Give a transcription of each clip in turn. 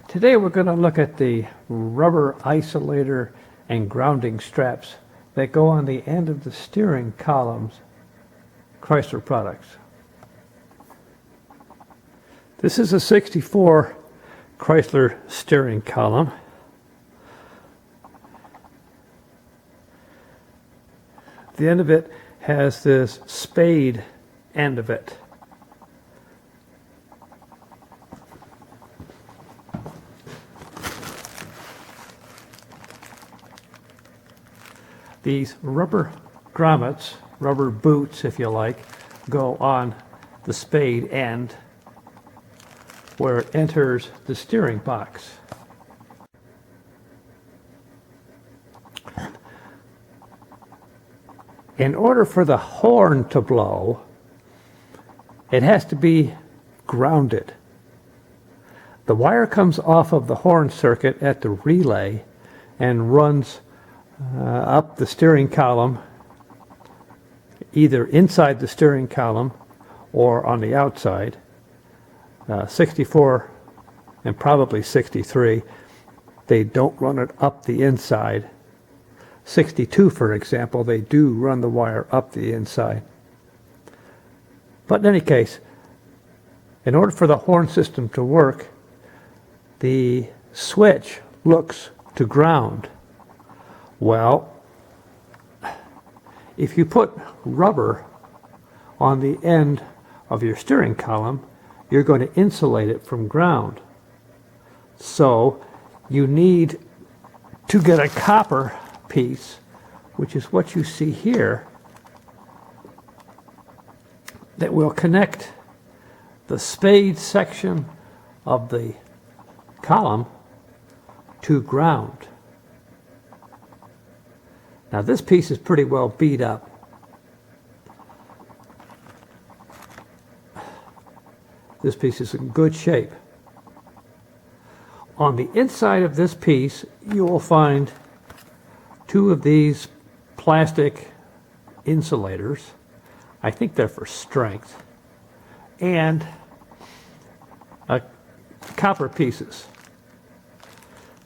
Today we're going to look at the rubber isolator and grounding straps that go on the end of the steering columns, Chrysler products. This is a 64 Chrysler steering column. The end of it has this spade end of it. These rubber grommets, rubber boots if you like, go on the spade end where it enters the steering box. In order for the horn to blow, it has to be grounded. The wire comes off of the horn circuit at the relay and runs up the steering column, either inside the steering column or on the outside. 64 and probably 63, they don't run it up the inside. 62, for example, they do run the wire up the inside. But in any case, in order for the horn system to work, the switch looks to ground. Well, if you put rubber on the end of your steering column, you're going to insulate it from ground. So you need to get a copper piece, which is what you see here, that will connect the spade section of the column to ground. Now this piece is pretty well beat up. This piece is in good shape. On the inside of this piece, you will find two of these plastic insulators. I think they're for strength. And copper pieces.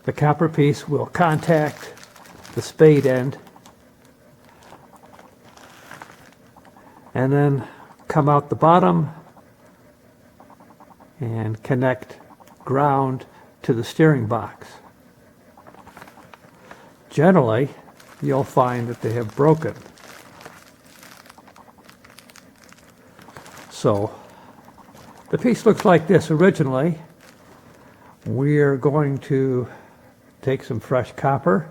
The copper piece will contact the spade end and then come out the bottom and connect ground to the steering box. Generally, you'll find that they have broken. So, the piece looks like this originally. We're going to take some fresh copper.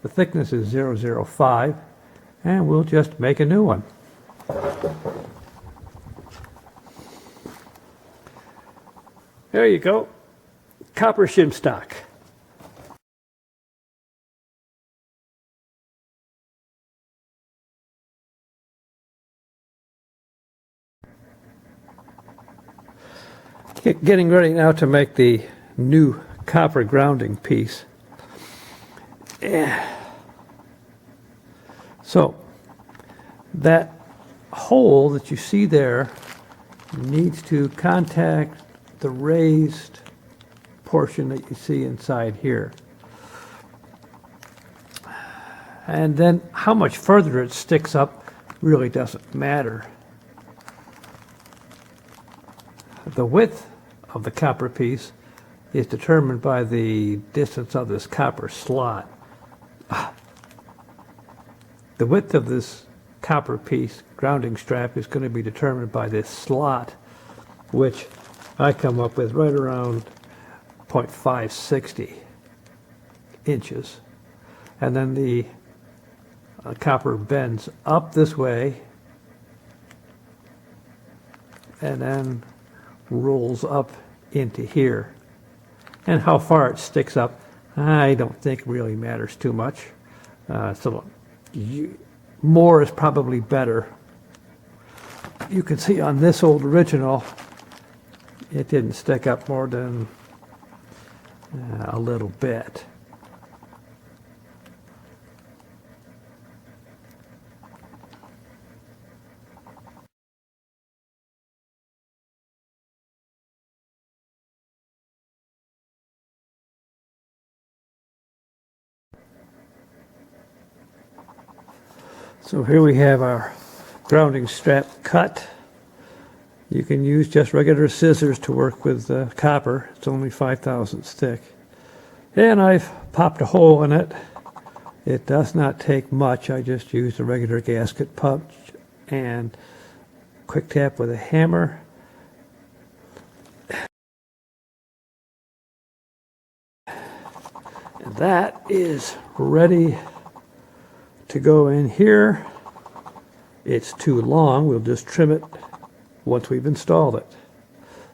The thickness is 0.05, and we'll just make a new one. There you go, copper shim stock. Getting ready now to make the new copper grounding piece. So that hole that you see there needs to contact the raised portion that you see inside here. And then how much further it sticks up really doesn't matter. The width of the copper piece is determined by the distance of this copper slot. The width of this copper piece grounding strap is going to be determined by this slot, which I come up with right around 0.560 inches. And then the copper bends up this way and then rolls up into here. And how far it sticks up, I don't think really matters too much. So more is probably better. You can see on this old original, it didn't stick up more than a little bit. So here we have our grounding strap cut. You can use just regular scissors to work with copper. It's only 5/1000 thick. And I've popped a hole in it. It does not take much. I just used a regular gasket punch and quick tap with a hammer. And that is ready to go in here. It's too long. We'll just trim it once we've installed it.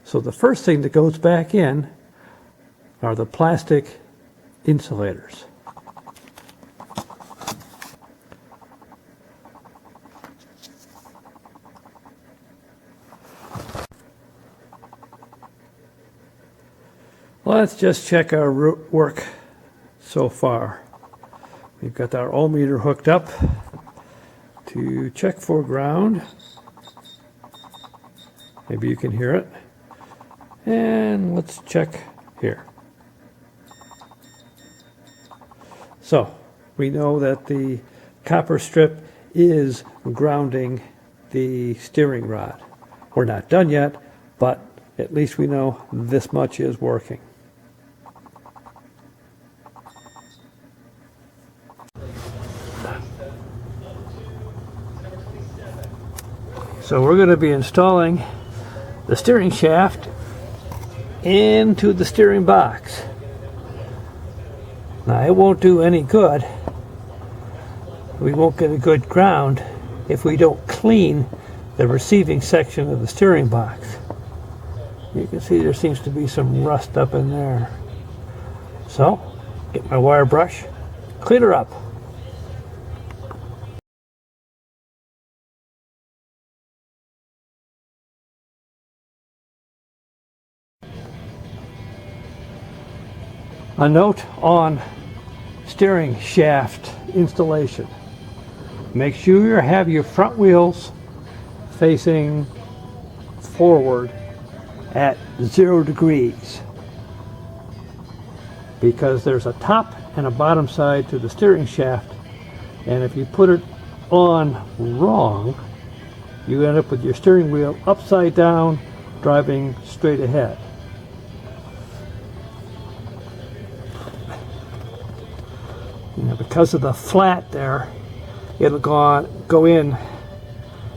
So the first thing that goes back in are the plastic insulators. Let's just check our work so far. We've got our ohm meter hooked up to check for ground. Maybe you can hear it. And let's check here. So we know that the copper strip is grounding the steering rod. We're not done yet, but at least we know this much is working. So we're going to be installing the steering shaft into the steering box. Now it won't do any good. We won't get a good ground if we don't clean the receiving section of the steering box. You can see there seems to be some rust up in there. So, get my wire brush, clean her up. A note on steering shaft installation. Make sure you have your front wheels facing forward at 0 degrees, because there's a top and a bottom side to the steering shaft, and if you put it on wrong, you end up with your steering wheel upside down driving straight ahead. Because of the flat there, it'll go in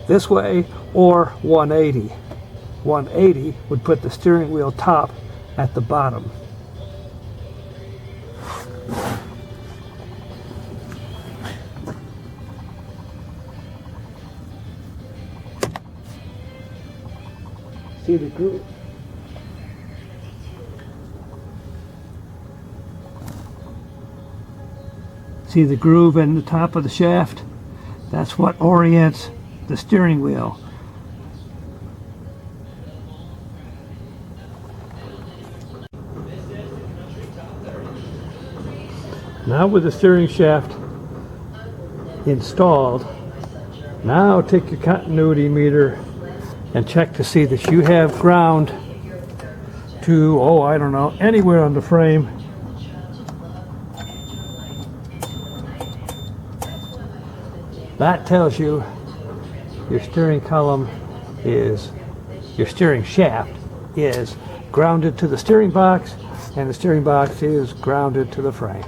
this way or 180. 180 would put the steering wheel top at the bottom. See the groove? See the groove in the top of the shaft? That's what orients the steering wheel. Now with the steering shaft installed, now take your continuity meter and check to see that you have ground to, I don't know, anywhere on the frame. That tells you your steering column is, your steering shaft is grounded to the steering box, and the steering box is grounded to the frame.